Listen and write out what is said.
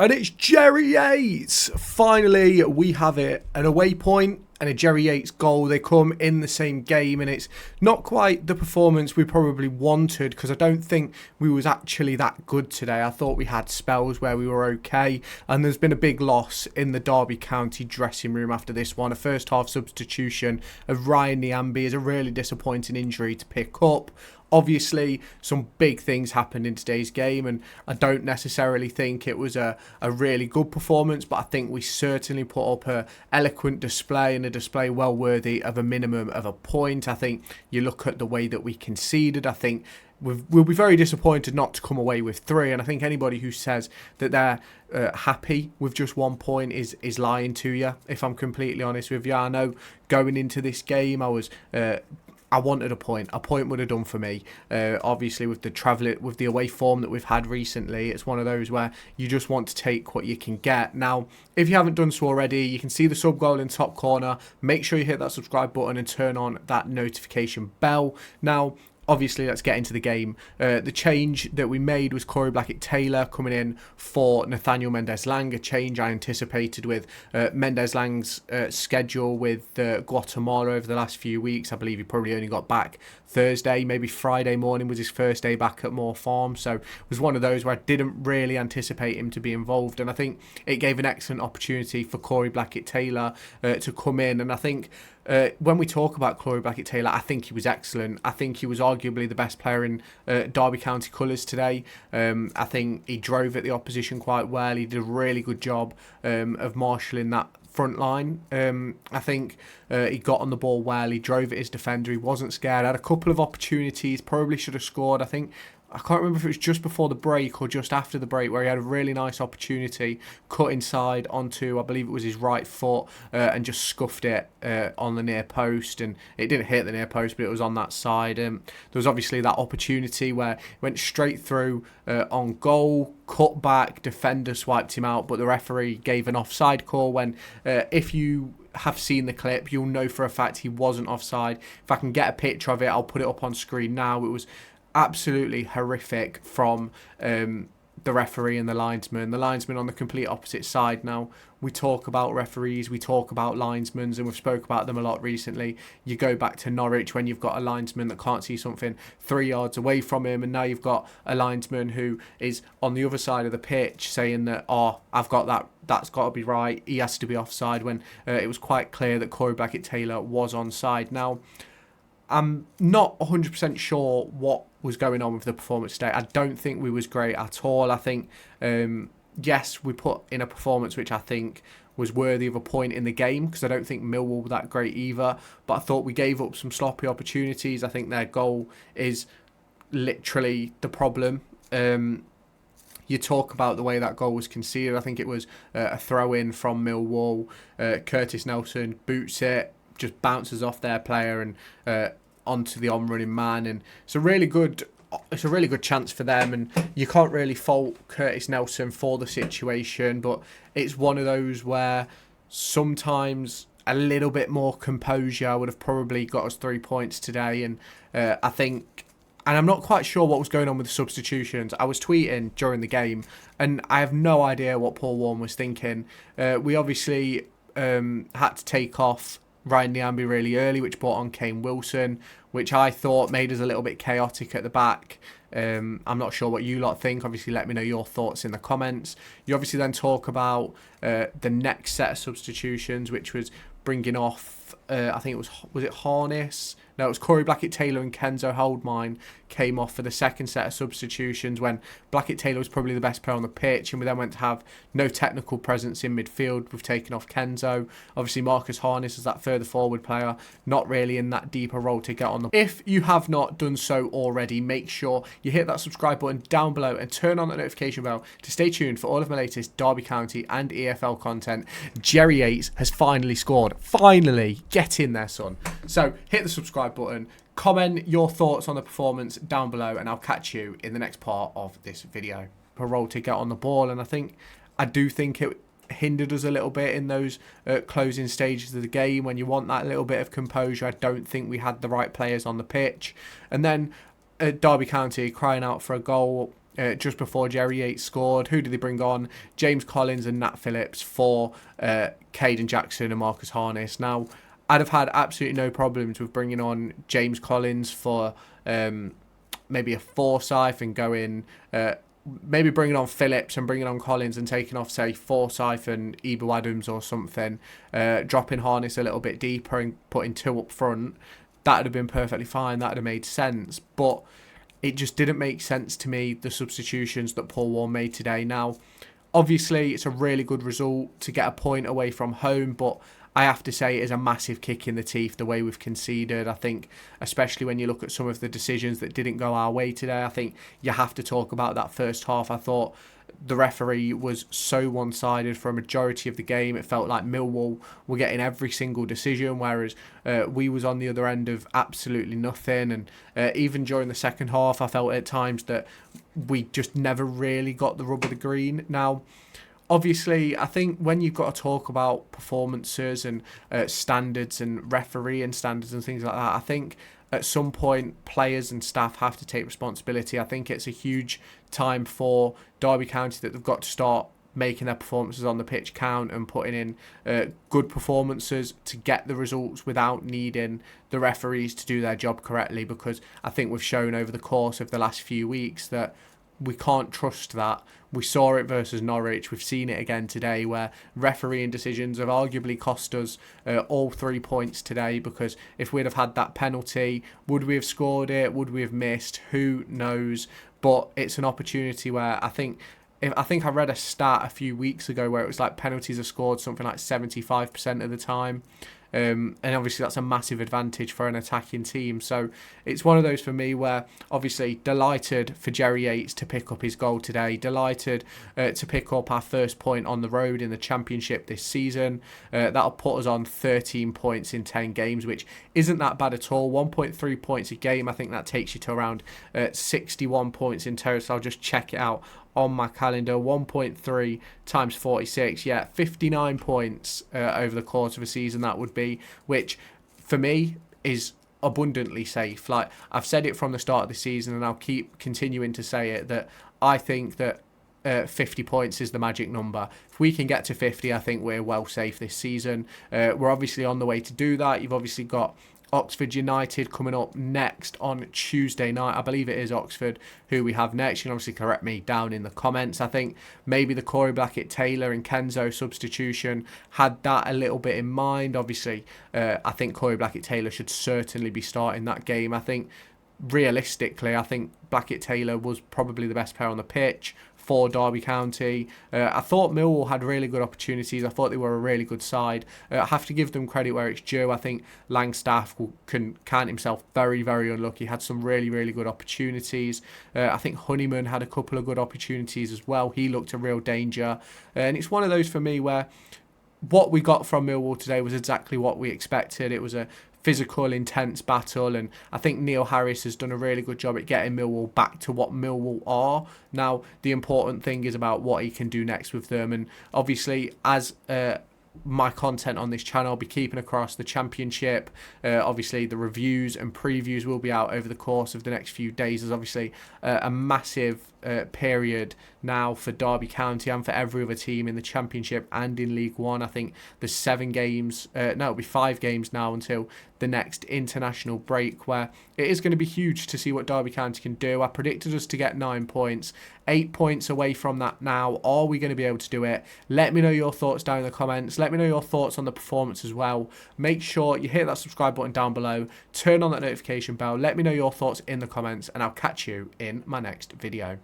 And it's Jerry Yates. Finally, we have it. An away point and a Jerry Yates goal. They come in the same game, and it's not quite the performance we probably wanted, because I don't think we was actually that good today. I thought we had spells where we were okay, and there's been a big loss in the Derby County dressing room after this one. A first half substitution of Ryan Niambi is a really disappointing injury to pick up. Obviously, some big things happened in today's game, and I don't necessarily think it was a really good performance, but I think we certainly put up an eloquent display, and a display well worthy of a minimum of a point. I think you look at the way that we conceded, I think we'll be very disappointed not to come away with 3, and I think anybody who says that they're happy with just 1 point is lying to you, if I'm completely honest with you. I know going into this game I wanted a point. A point would have done for me. Obviously, with the away form that we've had recently, it's one of those where you just want to take what you can get. Now, if you haven't done so already, you can see the sub goal in the top corner. Make sure you hit that subscribe button and turn on that notification bell. Now, obviously, let's get into the game. The change that we made was Corey Blackett-Taylor coming in for Nathaniel Mendez-Lang, a change I anticipated with Mendez-Lang's schedule with Guatemala over the last few weeks. I believe he probably only got back Thursday, maybe Friday morning was his first day back at Moor Farm. So it was one of those where I didn't really anticipate him to be involved, and I think it gave an excellent opportunity for Corey Blackett-Taylor to come in. And I think when we talk about Corey Blackett-Taylor, I think he was excellent. I think he was arguably the best player in Derby County colours today. I think he drove at the opposition quite well. He did a really good job of marshalling that front line. I think he got on the ball well. He drove at his defender. He wasn't scared. Had a couple of opportunities. Probably should have scored. I can't remember if it was just before the break or just after the break, where he had a really nice opportunity, cut inside onto, I believe it was his right foot, and just scuffed it on the near post, and it didn't hit the near post, but it was on that side. There was obviously that opportunity where he went straight through on goal, cut back, defender swiped him out, but the referee gave an offside call when, if you have seen the clip, you'll know for a fact he wasn't offside. If I can get a picture of it, I'll put it up on screen now. It was absolutely horrific from the referee and the linesman. The linesman on the complete opposite side. Now, we talk about referees, we talk about linesmen, and we've spoke about them a lot recently. You go back to Norwich when you've got a linesman that can't see something 3 yards away from him, and now you've got a linesman who is on the other side of the pitch saying that, I've got that, that's got to be right, he has to be offside, when it was quite clear that Corey Blackett-Taylor was onside. Now, I'm not 100% sure what was going on with the performance today. I don't think we was great at all. I think, yes, we put in a performance which I think was worthy of a point in the game, because I don't think Millwall were that great either. But I thought we gave up some sloppy opportunities. I think their goal is literally the problem. You talk about the way that goal was conceded. I think it was a throw-in from Millwall. Curtis Nelson boots it, just bounces off their player and onto the on-running man, and it's a really good chance for them, and you can't really fault Curtis Nelson for the situation, but it's one of those where sometimes a little bit more composure would have probably got us 3 points today. And I think, and I'm not quite sure what was going on with the substitutions. I was tweeting during the game, and I have no idea what Paul Warren was thinking. We obviously had to take off Ryan Niambi really early, which brought on Kane Wilson, which I thought made us a little bit chaotic at the back. I'm not sure what you lot think. Obviously, let me know your thoughts in the comments. You obviously then talk about the next set of substitutions, which was bringing off, I think was it Harness? No, it was Corey Blackett-Taylor and Kenzo Holdmine came off for the second set of substitutions, when Blackett-Taylor was probably the best player on the pitch, and we then went to have no technical presence in midfield. We've taken off Kenzo. Obviously, Marcus Harness is that further forward player, not really in that deeper role to get on the... If you have not done so already, make sure you hit that subscribe button down below and turn on that notification bell to stay tuned for all of my latest Derby County and EFL content. Jerry Yates has finally scored. Finally! Get in there, son. So, hit the subscribe button, comment your thoughts on the performance down below, and I'll catch you in the next part of this video. A role to get on the ball, and I do think it hindered us a little bit in those closing stages of the game when you want that little bit of composure. I don't think we had the right players on the pitch, and then Derby County crying out for a goal. just before Jerry Yates scored. Who did they bring on? James Collins and Nat Phillips for Caden Jackson and Marcus Harness. Now, I'd have had absolutely no problems with bringing on James Collins for maybe a Forsyth and going... maybe bringing on Phillips and bringing on Collins and taking off, say, Forsyth and Ebo Adams or something, dropping Harness a little bit deeper and putting 2 up front. That would have been perfectly fine. That would have made sense. But it just didn't make sense to me, the substitutions that Paul Warne made today. Now, obviously, it's a really good result to get a point away from home, but I have to say it is a massive kick in the teeth the way we've conceded. I think, especially when you look at some of the decisions that didn't go our way today, I think you have to talk about that first half. I thought the referee was so one-sided for a majority of the game. It felt like Millwall were getting every single decision, whereas we was on the other end of absolutely nothing. And even during the second half, I felt at times that we just never really got the rub of the green. Now, obviously, I think when you've got to talk about performances and standards and refereeing standards and things like that, I think at some point players and staff have to take responsibility. I think it's a huge time for Derby County that they've got to start making their performances on the pitch count and putting in good performances to get the results without needing the referees to do their job correctly, because I think we've shown over the course of the last few weeks that we can't trust that. We saw it versus Norwich. We've seen it again today, where refereeing decisions have arguably cost us all 3 points today, because if we'd have had that penalty, would we have scored it? Would we have missed? Who knows? But it's an opportunity where I think I read a stat a few weeks ago where it was like penalties are scored something like 75% of the time. And obviously that's a massive advantage for an attacking team. So it's one of those for me where obviously delighted for Jerry Yates to pick up his goal today. Delighted to pick up our first point on the road in the Championship this season. That'll put us on 13 points in 10 games, which isn't that bad at all. 1.3 points a game. I think that takes you to around 61 points in total. So I'll just check it out on my calendar. 1.3 times 46, 59 points over the course of a season that would be, which for me is abundantly safe. Like I've said it from the start of the season, and I'll keep continuing to say it, that I think that 50 points is the magic number. If we can get to 50, I think we're well safe this season. We're obviously on the way to do that. You've obviously got Oxford United coming up next on Tuesday night. I believe it is Oxford who we have next. You can obviously correct me down in the comments. I think maybe the Corey Blackett-Taylor and Kenzo substitution had that a little bit in mind. Obviously, I think Corey Blackett-Taylor should certainly be starting that game. I think realistically, I think Blackett-Taylor was probably the best player on the pitch for Derby County. I thought Millwall had really good opportunities. I thought they were a really good side. I have to give them credit where it's due. I think Langstaff can count himself very, very unlucky. He had some really, really good opportunities. I think Honeyman had a couple of good opportunities as well. He looked a real danger. And it's one of those for me where what we got from Millwall today was exactly what we expected. It was a physical, intense battle, and I think Neill Harris has done a really good job at getting Millwall back to what Millwall are. Now, the important thing is about what he can do next with them, and obviously, as my content on this channel, I'll be keeping across the Championship. Obviously, the reviews and previews will be out over the course of the next few days. There's obviously a massive period now for Derby County and for every other team in the Championship and in League One. I think there's 7 games, it'll be 5 games now until the next international break, where it is going to be huge to see what Derby County can do. I predicted us to get 9 points, 8 points away from that now. Are we going to be able to do it? Let me know your thoughts down in the comments. Let me know your thoughts on the performance as well. Make sure you hit that subscribe button down below, turn on that notification bell. Let me know your thoughts in the comments, and I'll catch you in my next video.